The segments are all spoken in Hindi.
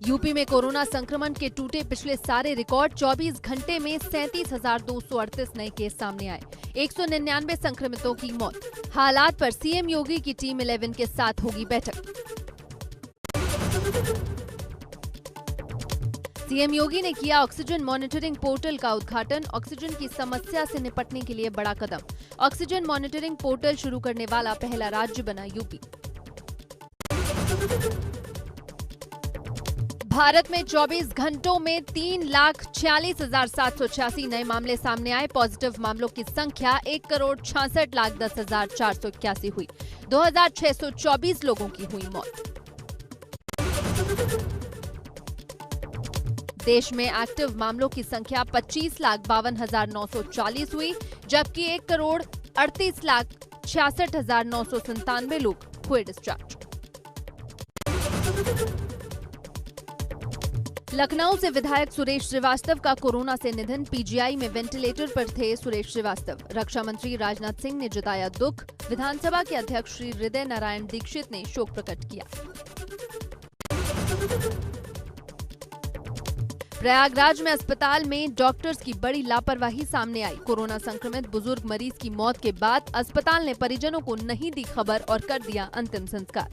यूपी में कोरोना संक्रमण के टूटे पिछले सारे रिकॉर्ड। 24 घंटे में 37,238 नए केस सामने आए। 199 संक्रमितों की मौत। हालात पर सीएम योगी की टीम 11 के साथ होगी बैठक। सीएम योगी ने किया ऑक्सीजन मॉनिटरिंग पोर्टल का उद्घाटन। ऑक्सीजन की समस्या से निपटने के लिए बड़ा कदम। ऑक्सीजन मॉनिटरिंग पोर्टल शुरू करने वाला पहला राज्य बना यूपी। भारत में 24 घंटों में 3,46,786 नए मामले सामने आए। पॉजिटिव मामलों की संख्या 1,66,10,481 हुई। 2,624 लोगों की हुई मौत। देश में एक्टिव मामलों की संख्या 25,52,940 हुई, जबकि 1,38,66,997 लोग हुए डिस्चार्ज। लखनऊ से विधायक सुरेश श्रीवास्तव का कोरोना से निधन। पीजीआई में वेंटिलेटर पर थे सुरेश श्रीवास्तव। रक्षा मंत्री राजनाथ सिंह ने जताया दुख। विधानसभा के अध्यक्ष श्री हृदय नारायण दीक्षित ने शोक प्रकट किया। प्रयागराज में अस्पताल में डॉक्टर्स की बड़ी लापरवाही सामने आई। कोरोना संक्रमित बुजुर्ग मरीज की मौत के बाद अस्पताल ने परिजनों को नहीं दी खबर और कर दिया अंतिम संस्कार।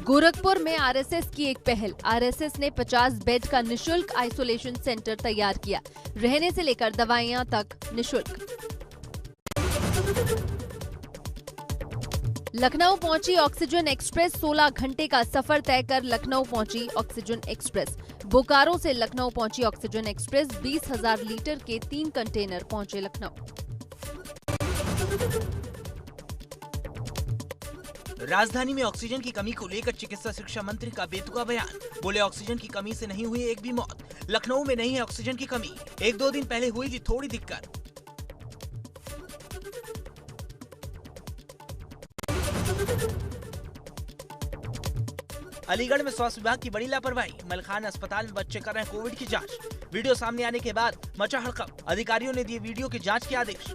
गोरखपुर में आरएसएस की एक पहल। आरएसएस ने 50 बेड का निशुल्क आइसोलेशन सेंटर तैयार किया। रहने से लेकर दवाइयां तक निशुल्क। लखनऊ पहुंची ऑक्सीजन एक्सप्रेस। 16 घंटे का सफर तय कर लखनऊ पहुंची ऑक्सीजन एक्सप्रेस। बोकारो से लखनऊ पहुंची ऑक्सीजन एक्सप्रेस। 20,000 लीटर के 3 कंटेनर पहुंचे लखनऊ। राजधानी में ऑक्सीजन की कमी को लेकर चिकित्सा शिक्षा मंत्री का बेतुका बयान। बोले ऑक्सीजन की कमी से नहीं हुई एक भी मौत। लखनऊ में नहीं है ऑक्सीजन की कमी। 1-2 दिन पहले हुई थी थोड़ी दिक्कत। अलीगढ़ में स्वास्थ्य विभाग की बड़ी लापरवाही। मलखान अस्पताल में बच्चे कर रहे हैं कोविड की जांच। वीडियो सामने आने के बाद मचा हड़कंप। अधिकारियों ने दिए वीडियो की जांच के आदेश।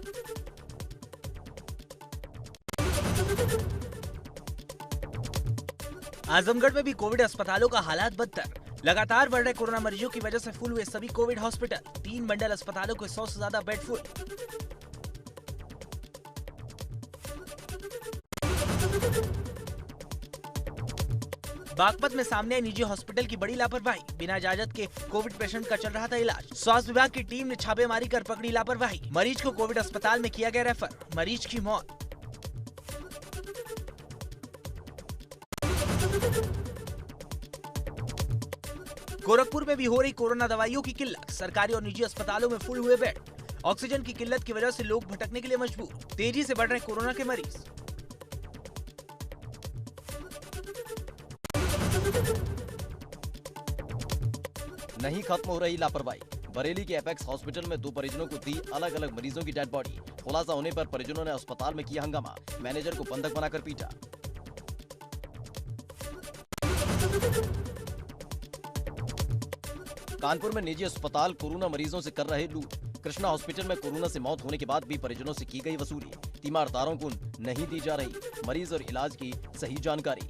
आजमगढ़ में भी कोविड अस्पतालों का हालात बदतर। लगातार बढ़ रहे कोरोना मरीजों की वजह से फुल हुए सभी कोविड हॉस्पिटल। 3 मंडल अस्पतालों के 100 से ज्यादा बेड फुल। बागपत में सामने आई निजी हॉस्पिटल की बड़ी लापरवाही। बिना इजाजत के कोविड पेशेंट का चल रहा था इलाज। स्वास्थ्य विभाग की टीम ने छापेमारी कर पकड़ी लापरवाही। मरीज को कोविड अस्पताल में किया गया रेफर। मरीज की मौत। गोरखपुर में भी हो रही कोरोना दवाइयों की किल्लत। सरकारी और निजी अस्पतालों में फुल हुए बेड। ऑक्सीजन की किल्लत की वजह से लोग भटकने के लिए मजबूर। तेजी से बढ़ रहे कोरोना के मरीज। नहीं खत्म हो रही लापरवाही। बरेली के एपेक्स हॉस्पिटल में 2 परिजनों को दी अलग अलग मरीजों की डेड बॉडी। खुलासा होने पर परिजनों ने अस्पताल में किया हंगामा। मैनेजर को बंधक बनाकर पीटा। कानपुर में निजी अस्पताल कोरोना मरीजों से कर रहे लूट। कृष्णा हॉस्पिटल में कोरोना से मौत होने के बाद भी परिजनों से की गई वसूली। तीमारदारों को नहीं दी जा रही मरीज और इलाज की सही जानकारी।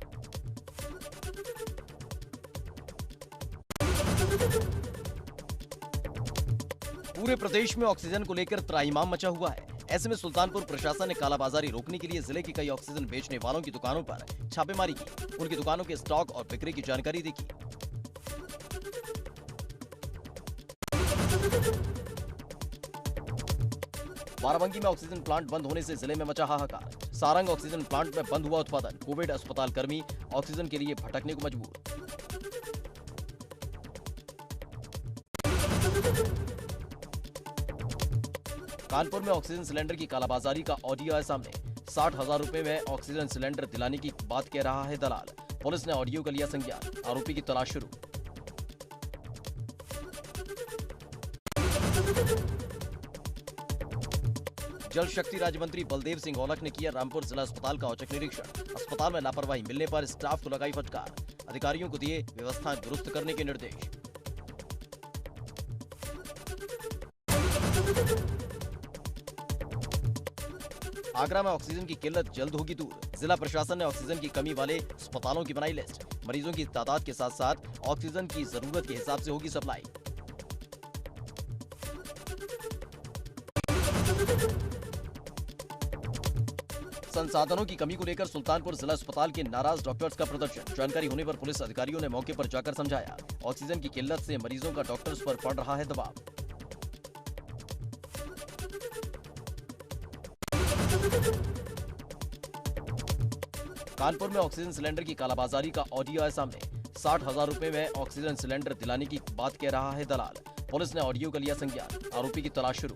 पूरे प्रदेश में ऑक्सीजन को लेकर त्राहिमाम मचा हुआ है। ऐसे में सुल्तानपुर प्रशासन ने कालाबाजारी रोकने के लिए जिले की कई ऑक्सीजन बेचने वालों की दुकानों पर छापेमारी की। उनकी दुकानों के स्टॉक और बिक्री की जानकारी देखी। बाराबंकी में ऑक्सीजन प्लांट बंद होने से जिले में मचा हाहाकार। सारंग ऑक्सीजन प्लांट में बंद हुआ उत्पादन। कोविड अस्पताल कर्मी ऑक्सीजन के लिए भटकने को मजबूर। कानपुर में ऑक्सीजन सिलेंडर की कालाबाजारी का ऑडियो आया सामने। 60,000 रुपए में ऑक्सीजन सिलेंडर दिलाने की बात कह रहा है दलाल। पुलिस ने ऑडियो का लिया संज्ञान। आरोपी की तलाश शुरू। जल शक्ति राज्य मंत्री बलदेव सिंह औलख ने किया रामपुर जिला अस्पताल का औचक निरीक्षण। अस्पताल में लापरवाही मिलने पर स्टाफ को लगाई फटकार। अधिकारियों को दिए व्यवस्थाएं दुरुस्त करने के निर्देश। आगरा में ऑक्सीजन की किल्लत जल्द होगी दूर। जिला प्रशासन ने ऑक्सीजन की कमी वाले अस्पतालों की बनाई लिस्ट। मरीजों की तादाद के साथ साथ ऑक्सीजन की जरूरत के हिसाब से होगी सप्लाई। संसाधनों की कमी को लेकर सुल्तानपुर जिला अस्पताल के नाराज डॉक्टर्स का प्रदर्शन। जानकारी होने पर पुलिस अधिकारियों ने मौके पर जाकर समझाया। ऑक्सीजन की किल्लत से मरीजों का डॉक्टर्स पर पड़ रहा है दबाव। कानपुर में ऑक्सीजन सिलेंडर की कालाबाजारी का ऑडियो है सामने। 60,000 रुपए में ऑक्सीजन सिलेंडर दिलाने की बात कह रहा है दलाल। पुलिस ने ऑडियो का लिया संज्ञान। आरोपी की तलाश शुरू।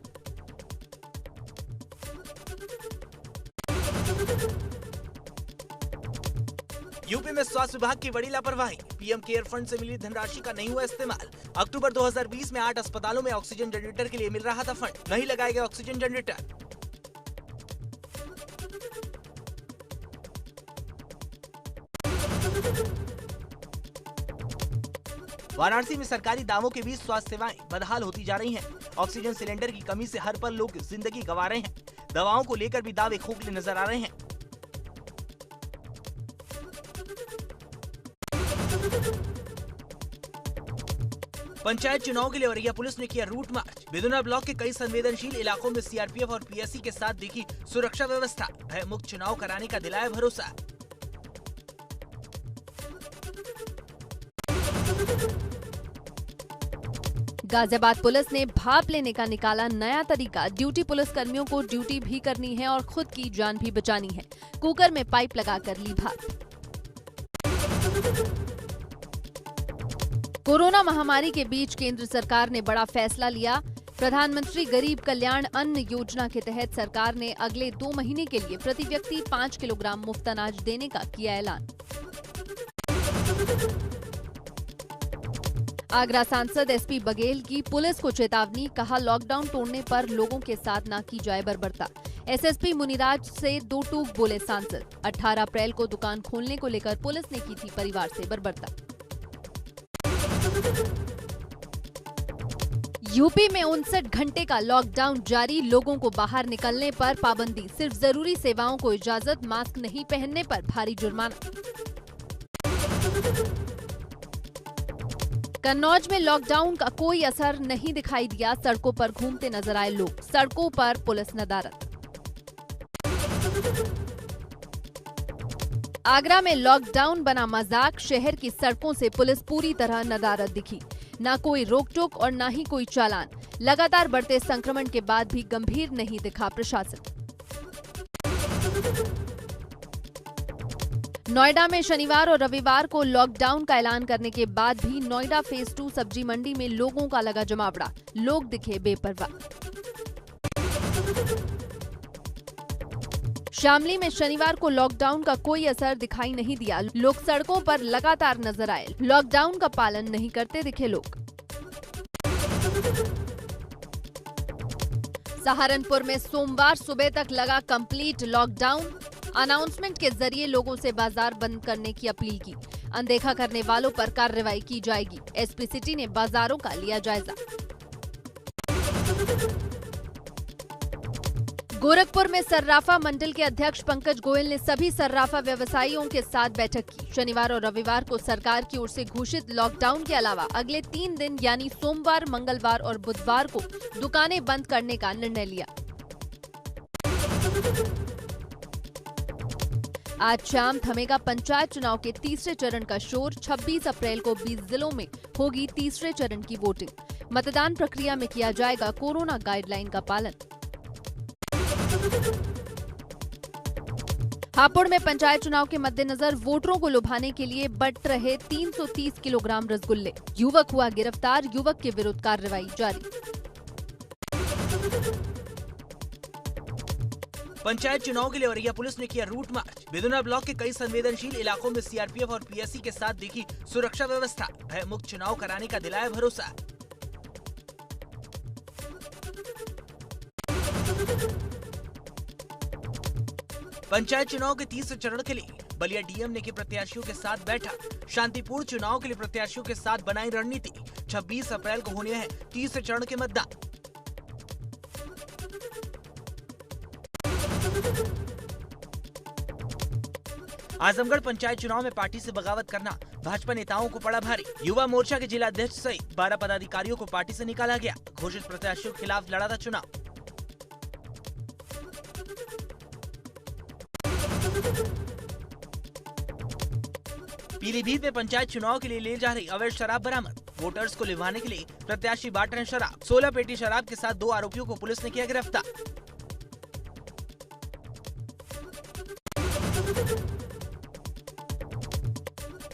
यूपी में स्वास्थ्य विभाग की बड़ी लापरवाही। पीएम केयर फंड से मिली धनराशि का नहीं हुआ इस्तेमाल। अक्टूबर 2020 में 8 अस्पतालों में ऑक्सीजन जनरेटर के लिए मिल रहा था फंड, नहीं लगाए गए ऑक्सीजन जनरेटर। वाराणसी में सरकारी दावों के बीच स्वास्थ्य सेवाएं बदहाल होती जा रही हैं। ऑक्सीजन सिलेंडर की कमी से हर पल लोग जिंदगी गंवा रहे हैं। दवाओं को लेकर भी दावे खोखले नजर आ रहे हैं। पंचायत चुनाव के लिए औरैया पुलिस ने किया रूट मार्च। बिदुना ब्लॉक के कई संवेदनशील इलाकों में सीआरपीएफ और पीएससी के साथ देखी सुरक्षा व्यवस्था। भय मुक्त चुनाव कराने का दिलाया भरोसा। गाजियाबाद पुलिस ने भाप लेने का निकाला नया तरीका। ड्यूटी पुलिस कर्मियों को ड्यूटी भी करनी है और खुद की जान भी बचानी है। कुकर में पाइप लगाकर ली भाप। कोरोना महामारी के बीच केंद्र सरकार ने बड़ा फैसला लिया। प्रधानमंत्री गरीब कल्याण अन्न योजना के तहत सरकार ने अगले 2 महीने के लिए प्रति व्यक्ति 5 किलोग्राम मुफ्त अनाज देने का किया ऐलान। आगरा सांसद एसपी बघेल की पुलिस को चेतावनी। कहा, लॉकडाउन तोड़ने पर लोगों के साथ ना की जाए बर्बरता। एसएसपी मुनिराज से 2 टूक बोले सांसद। 18 अप्रैल को दुकान खोलने को लेकर पुलिस ने की थी परिवार से बर्बरता। यूपी में 59 घंटे का लॉकडाउन जारी। लोगों को बाहर निकलने पर पाबंदी। सिर्फ जरूरी सेवाओं को इजाजत। मास्क नहीं पहनने पर भारी जुर्माना। कन्नौज में लॉकडाउन का कोई असर नहीं दिखाई दिया। सड़कों पर घूमते नजर आए लोग। सड़कों पर पुलिस नदारत। आगरा में लॉकडाउन बना मजाक। शहर की सड़कों से पुलिस पूरी तरह नदारत दिखी। ना कोई रोक-टोक और ना ही कोई चालान। लगातार बढ़ते संक्रमण के बाद भी गंभीर नहीं दिखा प्रशासन। नोएडा में शनिवार और रविवार को लॉकडाउन का ऐलान करने के बाद भी नोएडा फेज 2 सब्जी मंडी में लोगों का लगा जमावड़ा। लोग दिखे बेपरवाह। शामली में शनिवार को लॉकडाउन का कोई असर दिखाई नहीं दिया। लोग सड़कों पर लगातार नजर आए। लॉकडाउन का पालन नहीं करते दिखे लोग। सहारनपुर में सोमवार सुबह तक लगा कंप्लीट लॉकडाउन। अनाउंसमेंट के जरिए लोगों से बाजार बंद करने की अपील की। अनदेखा करने वालों पर कार्रवाई की जाएगी। एसपी सिटी ने बाजारों का लिया जायजा। गोरखपुर में सर्राफा मंडल के अध्यक्ष पंकज गोयल ने सभी सर्राफा व्यवसायियों के साथ बैठक की। शनिवार और रविवार को सरकार की ओर से घोषित लॉकडाउन के अलावा अगले 3 दिन यानी सोमवार, मंगलवार और बुधवार को दुकानें बंद करने का निर्णय लिया। आज शाम थमेगा पंचायत चुनाव के तीसरे चरण का शोर। 26 अप्रैल को 20 जिलों में होगी तीसरे चरण की वोटिंग। मतदान प्रक्रिया में किया जाएगा कोरोना गाइडलाइन का पालन। हापुड़ में पंचायत चुनाव के मद्देनजर वोटरों को लुभाने के लिए बंट रहे 330 किलोग्राम रसगुल्ले। युवक हुआ गिरफ्तार। युवक के विरुद्ध कार्रवाई जारी। पंचायत चुनाव के लिए औरैया पुलिस ने किया रूट मार्च। बिदुना ब्लॉक के कई संवेदनशील इलाकों में सीआरपीएफ और पीएससी के साथ देखी सुरक्षा व्यवस्था। भय मुक्त चुनाव कराने का दिलाया भरोसा। पंचायत चुनाव के तीसरे चरण के लिए बलिया डीएम ने की प्रत्याशियों के साथ बैठक। शांतिपूर्ण चुनाव के लिए प्रत्याशियों के साथ बनाई रणनीति। 26 अप्रैल को होने हैं तीसरे चरण के मतदान। आजमगढ़ पंचायत चुनाव में पार्टी से बगावत करना भाजपा नेताओं को पड़ा भारी। युवा मोर्चा के जिला अध्यक्ष सहित 12 पदाधिकारियों को पार्टी से निकाला गया। घोषित प्रत्याशियों के खिलाफ लड़ा था चुनाव। पीलीभीत में पंचायत चुनाव के लिए ले जा रही अवैध शराब बरामद। वोटर्स को लुभाने के लिए प्रत्याशी बांट रहे शराब। 16 पेटी शराब के साथ 2 आरोपियों को पुलिस ने किया गिरफ्तार।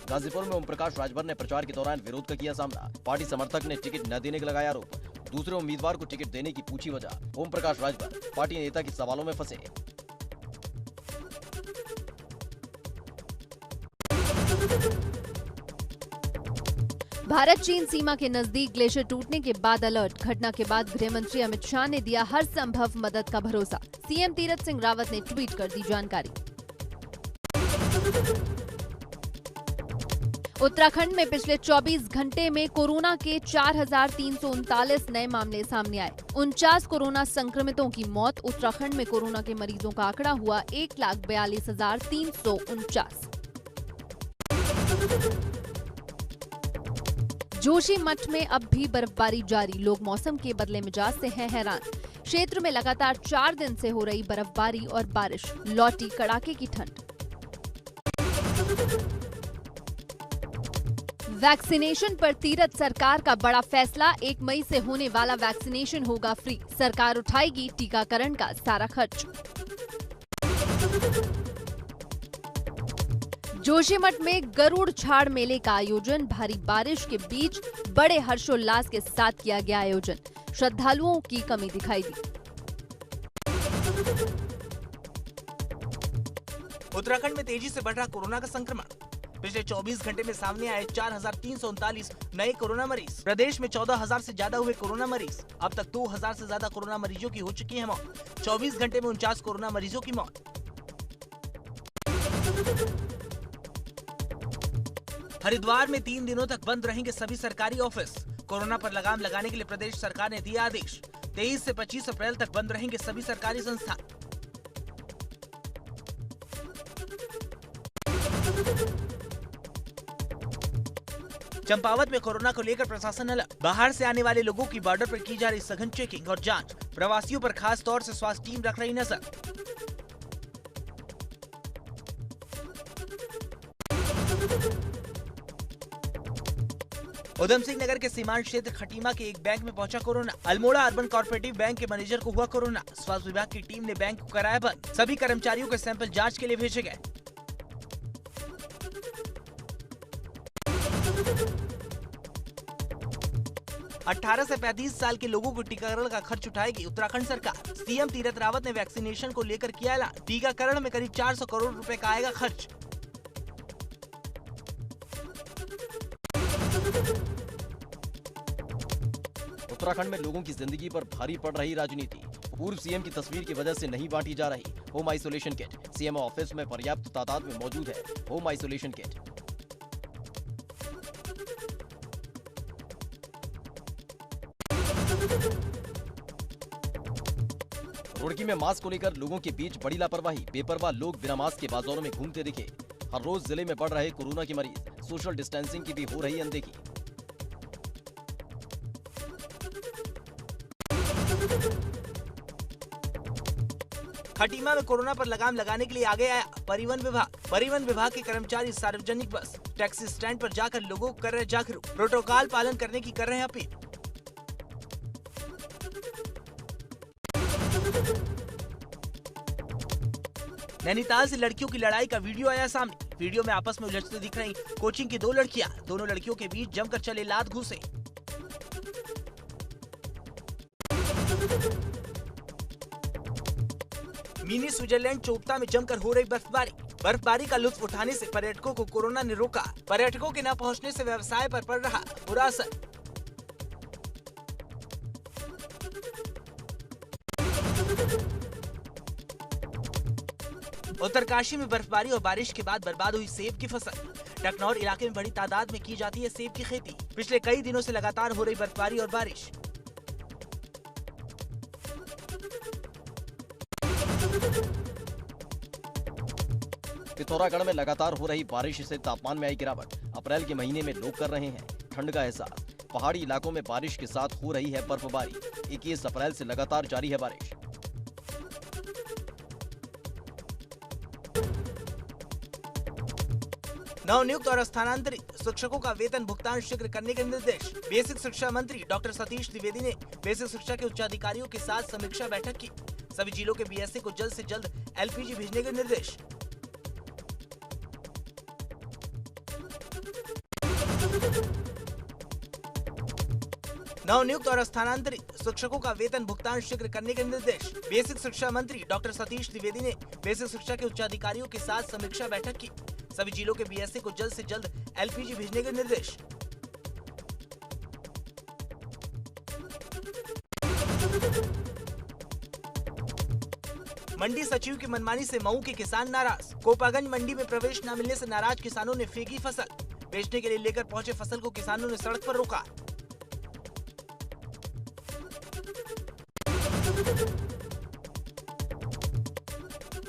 गाजीपुर में ओम प्रकाश राजभर ने प्रचार के दौरान विरोध का किया सामना। पार्टी समर्थक ने टिकट न देने का लगाया आरोप। दूसरे उम्मीदवार को टिकट देने की पूछी वजह। ओम प्रकाश राजभर पार्टी नेता के सवालों में फंसे। भारत चीन सीमा के नजदीक ग्लेशियर टूटने के बाद अलर्ट। घटना के बाद गृह मंत्री अमित शाह ने दिया हर संभव मदद का भरोसा। सीएम तीरथ सिंह रावत ने ट्वीट कर दी जानकारी। उत्तराखंड में पिछले 24 घंटे में कोरोना के 4,339 नए मामले सामने आए। 49 कोरोना संक्रमितों की मौत। उत्तराखंड में कोरोना के मरीजों का आंकड़ा हुआ 1,42,349। जोशीमठ में अब भी बर्फबारी जारी। लोग मौसम के बदले मिजाज से हैं हैरान। क्षेत्र में लगातार 4 दिन से हो रही बर्फबारी और बारिश। लौटी कड़ाके की ठंड। वैक्सीनेशन पर तीरथ सरकार का बड़ा फैसला। 1 मई से होने वाला वैक्सीनेशन होगा फ्री। सरकार उठाएगी टीकाकरण का सारा खर्च। जोशीमठ में गरुड़ झाड़ मेले का आयोजन। भारी बारिश के बीच बड़े हर्षोल्लास के साथ किया गया आयोजन। श्रद्धालुओं की कमी दिखाई दी। उत्तराखंड में तेजी से बढ़ रहा कोरोना का संक्रमण। पिछले 24 घंटे में सामने आए 4,339 नए कोरोना मरीज। प्रदेश में 14,000 से ज्यादा हुए कोरोना मरीज। अब तक 2,000 से ज्यादा कोरोना मरीजों की हो चुकी है मौत। 24 घंटे में 49 कोरोना मरीजों की मौत। हरिद्वार में 3 दिनों तक बंद रहेंगे सभी सरकारी ऑफिस। कोरोना पर लगाम लगाने के लिए प्रदेश सरकार ने दिया आदेश। 23 से 25 अप्रैल तक बंद रहेंगे सभी सरकारी संस्थान। चंपावत में कोरोना को लेकर प्रशासन अलर्ट। बाहर से आने वाले लोगों की बॉर्डर पर की जा रही सघन चेकिंग और जांच। प्रवासियों पर खास तौर से स्वास्थ्य टीम रख रही नजर। उधम सिंह नगर के सीमांत क्षेत्र खटीमा के एक बैंक में पहुंचा corona. Almora urban cooperative bank के मैनेजर को हुआ कोरोना। स्वास्थ्य विभाग की टीम ने बैंक को कराया बंद। सभी कर्मचारियों के सैंपल जांच के लिए भेजे गए। अठारह से 35 साल के लोगों को टीकाकरण का खर्च उठाएगी उत्तराखंड सरकार। सीएम तीरथ रावत ने वैक्सीनेशन को लेकर किया ऐलान। टीकाकरण में करीब 400 करोड़ रुपए का आएगा खर्च। उत्तराखंड में लोगों की जिंदगी पर भारी पड़ रही राजनीति। पूर्व सीएम की तस्वीर की वजह से नहीं बांटी जा रही home isolation kit. CM office में पर्याप्त तादाद में मौजूद है होम आइसोलेशन किट। रुड़की में मास्क को लेकर लोगों के बीच बड़ी लापरवाही। बेपरवाह लोग बिना मास्क के बाजारों में घूमते दिखे। हर रोज जिले में बढ़ रहे कोरोना के मरीज। सोशल डिस्टेंसिंग की भी हो रही अनदेखी। खटीमा में कोरोना पर लगाम लगाने के लिए आगे आया परिवहन विभाग। परिवहन विभाग के कर्मचारी सार्वजनिक बस, टैक्सी स्टैंड पर जाकर लोगों को कर रहे जागरूक। प्रोटोकॉल पालन करने की कर रहे हैं अपील। नैनीताल से लड़कियों की लड़ाई का वीडियो आया सामने। वीडियो में आपस में उलझते दिख रही कोचिंग की 2 लड़कियां। दोनों लड़कियों के बीच जमकर चले लात घूसे। मिनी स्विट्जरलैंड चोपता में जमकर हो रही बर्फबारी। बर्फबारी का लुत्फ उठाने से पर्यटकों को कोरोना ने रोका। पर्यटकों के न पहुंचने से व्यवसाय पर पड़ रहा बुरा असर। उत्तरकाशी में बर्फबारी और बारिश के बाद बर्बाद हुई सेब की फसल। टकनौर इलाके में बड़ी तादाद में की जाती है सेब की खेती। पिछले कई दिनों से लगातार हो रही बर्फबारी और बारिश। पिथौरागढ़ में लगातार हो रही बारिश से तापमान में आई गिरावट। अप्रैल के महीने में लोग कर रहे हैं ठंड का एहसास। पहाड़ी इलाकों में बारिश के साथ हो रही है बर्फबारी। 21 अप्रैल से लगातार जारी है बारिश। नवनियुक्त और स्थानांतरित शिक्षकों का वेतन भुगतान शीघ्र करने के निर्देश। बेसिक शिक्षा मंत्री डॉक्टर सतीश द्विवेदी ने बेसिक शिक्षा के उच्चाधिकारियों के साथ समीक्षा बैठक की। सभी जिलों के बीएससी को जल्द से जल्द एलपीजी भेजने के निर्देश। नवनियुक्त और स्थानांतरित शिक्षकों का वेतन भुगतान शीघ्र करने के निर्देश। बेसिक शिक्षा मंत्री डॉक्टर सतीश द्विवेदी ने बेसिक शिक्षा के उच्चाधिकारियों के साथ समीक्षा बैठक की। सभी जिलों के बीएससी को जल्द से जल्द एलपीजी भेजने के निर्देश। मंडी सचिव की मनमानी से मऊ के किसान नाराज। कोपागंज मंडी में प्रवेश न मिलने से नाराज किसानों ने फेंकी फसल। बेचने के लिए लेकर पहुंचे फसल को किसानों ने सड़क पर रोका।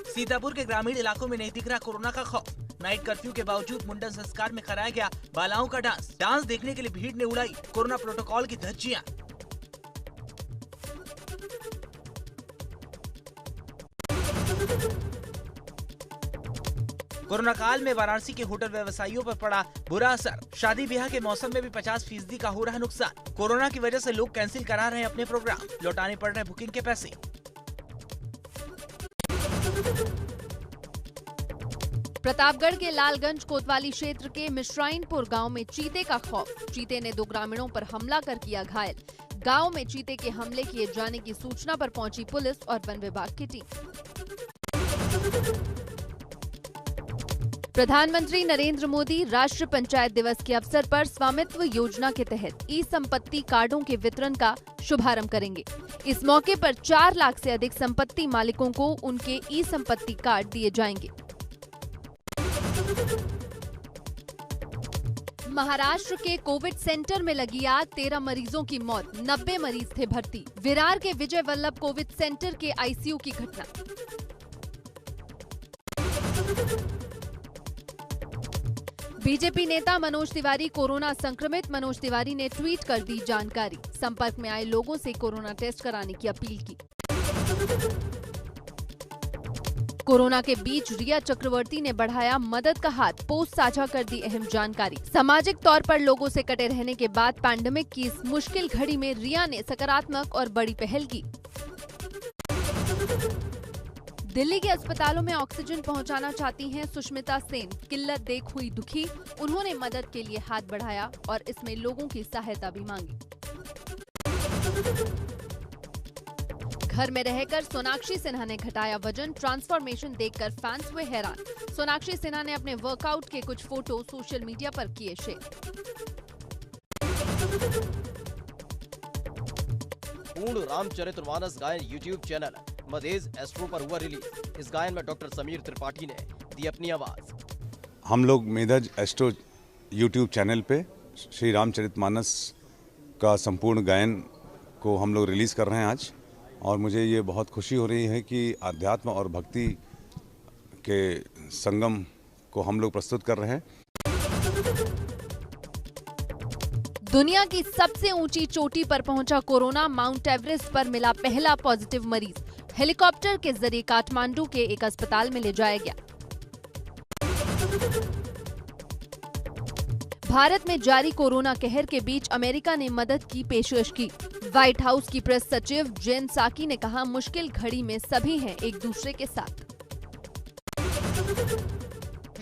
सीतापुर के ग्रामीण इलाकों में नहीं दिख रहा कोरोना का खौफ। नाइट कर्फ्यू के बावजूद मुंडन संस्कार में कराया गया बालाओं का डांस। डांस देखने के लिए भीड़ ने उड़ाई कोरोना प्रोटोकॉल की धज्जियां। कोरोना काल में वाराणसी के होटल व्यवसायियों पर पड़ा बुरा असर। शादी ब्याह के मौसम में भी 50% का हो रहा नुकसान। कोरोना की वजह से लोग कैंसिल करा रहे हैं अपने प्रोग्राम। लौटाने पड़ रहे बुकिंग के पैसे। प्रतापगढ़ के लालगंज कोतवाली क्षेत्र के मिश्राइनपुर गांव में चीते का खौफ। चीते ने 2 ग्रामीणों पर हमला कर किया घायल। गांव में चीते के हमले किए जाने की सूचना पर पहुंची पुलिस और वन विभाग की टीम। प्रधानमंत्री नरेंद्र मोदी राष्ट्रीय पंचायत दिवस के अवसर पर स्वामित्व योजना के तहत ई संपत्ति कार्डों के वितरण का शुभारंभ करेंगे। इस मौके पर 4 लाख से अधिक संपत्ति मालिकों को उनके ई संपत्ति कार्ड दिए जाएंगे। महाराष्ट्र के कोविड सेंटर में लगी आग, 13 मरीजों की मौत, 90 मरीज थे भर्ती। विरार के विजय वल्लभ कोविड सेंटर के आईसीयू की घटना। बीजेपी नेता मनोज तिवारी कोरोना संक्रमित। मनोज तिवारी ने ट्वीट कर दी जानकारी। संपर्क में आए लोगों से कोरोना टेस्ट कराने की अपील की। कोरोना के बीच रिया चक्रवर्ती ने बढ़ाया मदद का हाथ। पोस्ट साझा कर दी अहम जानकारी। सामाजिक तौर पर लोगों से कटे रहने के बाद पैंडेमिक की इस मुश्किल घड़ी में रिया ने सकारात्मक और बड़ी पहल की। दिल्ली के अस्पतालों में ऑक्सीजन पहुंचाना चाहती हैं सुष्मिता सेन। किल्लत देख हुई दुखी। उन्होंने मदद के लिए हाथ बढ़ाया और इसमें लोगों की सहायता भी मांगी। घर में रहकर सोनाक्षी सिन्हा ने घटाया वजन। ट्रांसफॉर्मेशन देखकर फैंस हुए हैरान। सोनाक्षी सिन्हा ने अपने वर्कआउट के कुछ फोटो सोशल मीडिया पर किए शेयर। पूर्ण रामचरितमानस गायन यूट्यूब चैनल मदेज एस्ट्रो पर हुआ रिलीज। इस गायन में डॉक्टर समीर त्रिपाठी ने दी अपनी आवाज। हम लोग मेधज एस्ट्रो यूट्यूब चैनल पे श्री रामचरितमानस का संपूर्ण गायन को हम लोग रिलीज कर रहे हैं आज, और मुझे ये बहुत खुशी हो रही है कि अध्यात्म और भक्ति के संगम को हम लोग प्रस्तुत कर रहे हैं। दुनिया की सबसे ऊंची चोटी पर पहुंचा कोरोना। माउंट एवरेस्ट पर मिला पहला पॉजिटिव मरीज। हेलीकॉप्टर के जरिए काठमांडू के एक अस्पताल में ले जाया गया। भारत में जारी कोरोना कहर के बीच अमेरिका ने मदद की पेशकश की। व्हाइट हाउस की प्रेस सचिव जेन साकी ने कहा, मुश्किल घड़ी में सभी हैं एक दूसरे के साथ।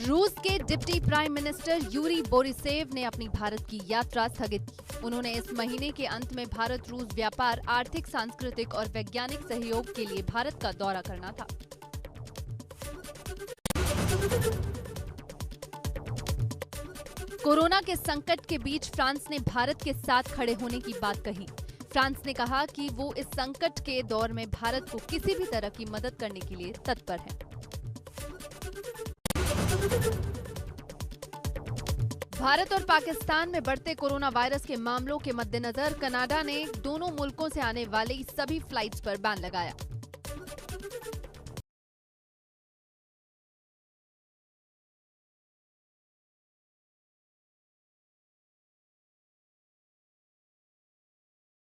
रूस के डिप्टी प्राइम मिनिस्टर यूरी बोरिसेव ने अपनी भारत की यात्रा स्थगित की। उन्होंने इस महीने के अंत में भारत रूस व्यापार, आर्थिक, सांस्कृतिक और वैज्ञानिक सहयोग के लिए भारत का दौरा करना था। कोरोना के संकट के बीच फ्रांस ने भारत के साथ खड़े होने की बात कही। फ्रांस ने कहा कि वो इस संकट के दौर में भारत को किसी भी तरह की मदद करने के लिए तत्पर है। भारत और पाकिस्तान में बढ़ते कोरोना वायरस के मामलों के मद्देनजर कनाडा ने दोनों मुल्कों से आने वाली सभी फ्लाइट्स पर बैन लगाया।